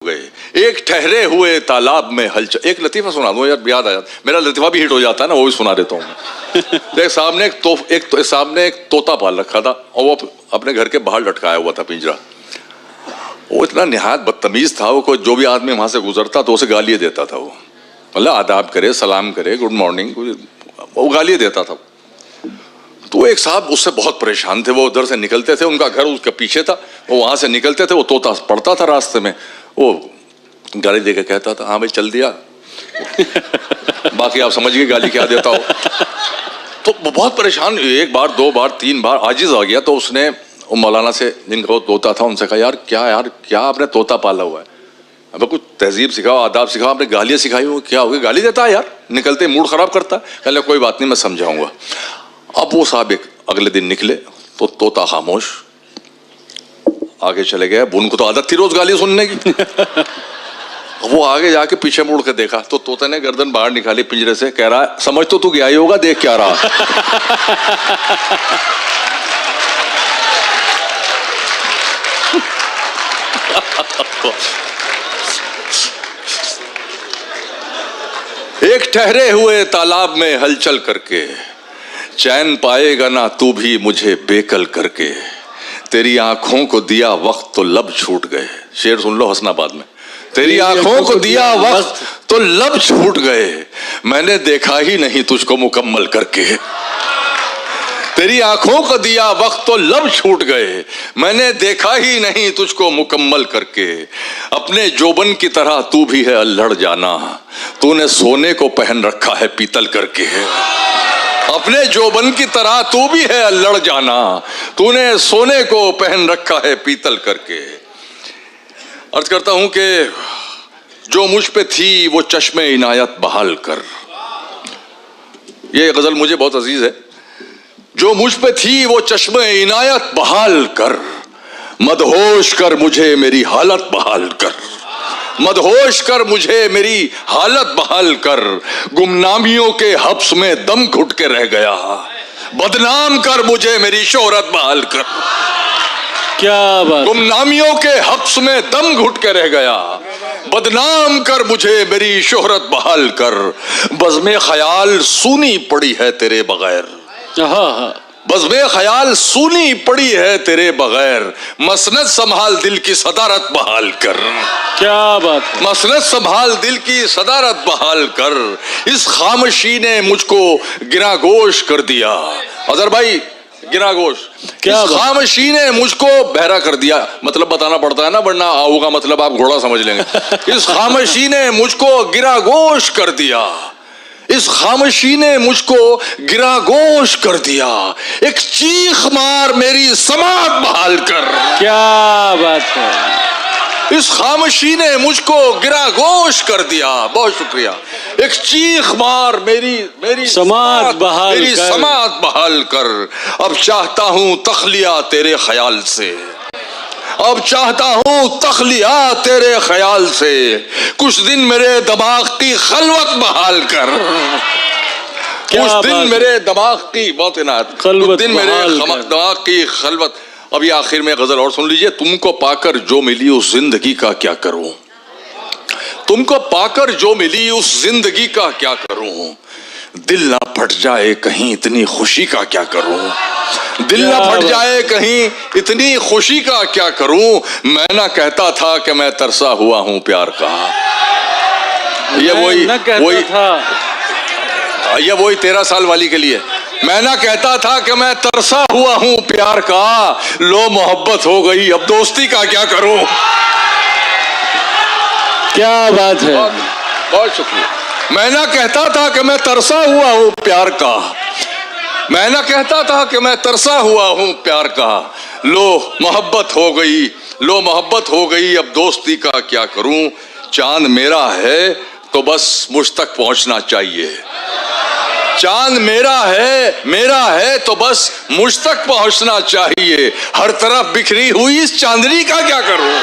गए। एक ठहरे हुए तालाब में हलचल। एक लतीफा सुना दूं यार, याद आया, मेरा लतीफा भी हिट हो जाता है ना, वो भी सुना देता हूँ। देख सामने एक तोता पाल रखा था और वो अपने घर के बाहर लटकाया हुआ था पिंजरा। वो इतना निहायत बदतमीज था, वो जो भी आदमी वहां से गुजरता तो उसे गालियां देता था। वो मतलब आदाब करे, सलाम करे, गुड मॉर्निंग, वो गालियां देता था। तो एक साहब उससे बहुत परेशान थे, वो उधर से निकलते थे, उनका घर उसके पीछे था, वो वहां से निकलते थे, वो तोता पड़ता था रास्ते में, वो गाली देके कहता था, हाँ भाई चल दिया। बाकी आप समझिए गाली क्या देता हो। तो बहुत परेशान, एक बार, दो बार, तीन बार आजिज आ गया। तो उसने मौलाना से, जिनका वो तोता था, उनसे कहा, यार क्या आपने तोता पाला हुआ है, अब कुछ तहजीब सिखाओ, आदाब सिखाओ, आपने गालियां सिखाई हो, क्या हो गया, गाली देता है यार, निकलते मूड खराब करता है। कहले कोई बात नहीं, मैं समझाऊंगा। अब वो साहब एक अगले दिन निकले तो तोता खामोश, आगे चले गए। उनको तो आदत थी रोज गाली सुनने की। वो आगे जाके पीछे मुड़ के देखा तो तोते ने गर्दन बाहर निकाली पिंजरे से, कह रहा है, समझ तो तू गया ही होगा, देख क्या रहा। एक ठहरे हुए तालाब में हलचल करके, चैन पाएगा ना तू भी मुझे बेकल करके, तेरी आंखों को दिया वक्त तो लब छूट गए। शेर सुन लो हसनाबाद में। तेरी आंखों को दिया वक्त तो लब छूट गए, मैंने देखा ही नहीं तुझको मुकम्मल करके। तेरी आंखों को दिया वक्त तो लब छूट गए, मैंने देखा ही नहीं तुझको मुकम्मल करके। अपने जोबन की तरह तू भी है अल्हड़ जाना, तूने सोने को पहन रखा है पीतल करके। अपने जोबन की तरह तू भी है अल्हड़ जाना, तूने सोने को पहन रखा है पीतल करके। अर्ज करता हूं कि जो मुझ पे थी वो चश्मे इनायत बहाल कर। ये गजल मुझे बहुत अजीज है। जो मुझ पे थी वो चश्मे इनायत बहाल कर, मदहोश कर मुझे मेरी हालत बहाल कर। मदहोश कर मुझे मेरी हालत बहाल कर, गुमनामियों के हब्स में दम घुट के रह गया, बदनाम कर मुझे मेरी शोहरत बहाल कर। क्या बात। गुमनामियों के हब्स में दम घुट के रह गया, बदनाम कर मुझे मेरी शोहरत बहाल कर। बज़्मे ख्याल सूनी पड़ी है तेरे बगैर, बज़्मे ख्याल सूनी पड़ी है तेरे बगैर, मसनद संभाल दिल की सदारत बहाल कर। क्या बात। मसनद संभाल दिल की सदारत बहाल कर, इस खामोशी ने मुझको गिरागोश कर दिया। अजहर भाई, गिरागोश, इस खामोशी ने मुझको बहरा कर दिया। मतलब बताना पड़ता है ना, वरना आओ का मतलब आप घोड़ा समझ लेंगे। इस खामोशी ने मुझको गिरागोश कर दिया, इस खामोशी ने मुझको गिरागोश कर दिया, एक चीख मार मेरी समात बहाल कर। क्या बात है। इस खामोशी ने मुझको गिरागोश कर दिया। बहुत शुक्रिया। एक चीख मार मेरी समात बहाल कर। अब चाहता हूं तखलिया तेरे ख्याल से, अब चाहता हूं तखलिया तेरे ख्याल से, कुछ दिन मेरे दिमाग की खलवत बहाल कर। कुछ दिन मेरे दिमाग की, बहुत इनायत, कुछ दिन मेरे दिमाग की खलवत। अभी आखिर में गजल और सुन लीजिए। तुमको पाकर जो मिली उस जिंदगी का क्या करूं, तुमको पाकर जो मिली उस जिंदगी का क्या करूं, दिल ना फट जाए कहीं इतनी खुशी का क्या करूं, दिल ना फट जाए कहीं इतनी खुशी का क्या करूं। मैं ना कहता था कि मैं तरसा हुआ हूं प्यार का, ये वही 13 साल वाली के लिए। मैं ना कहता था कि मैं तरसा हुआ हूं प्यार का, लो मोहब्बत हो गई अब दोस्ती का क्या करूं। क्या बात है। बहुत शुक्रिया। मैं ना कहता था कि मैं तरसा हुआ हूं प्यार का, मैं ना कहता था कि मैं तरसा हुआ हूं प्यार का, लो मोहब्बत हो गई, लो मोहब्बत हो गई अब दोस्ती का क्या करूं। चांद मेरा है तो बस मुझ तक पहुंचना चाहिए, चांद मेरा है तो बस मुझ तक पहुंचना चाहिए, हर तरफ बिखरी हुई इस चांदनी का क्या करूं।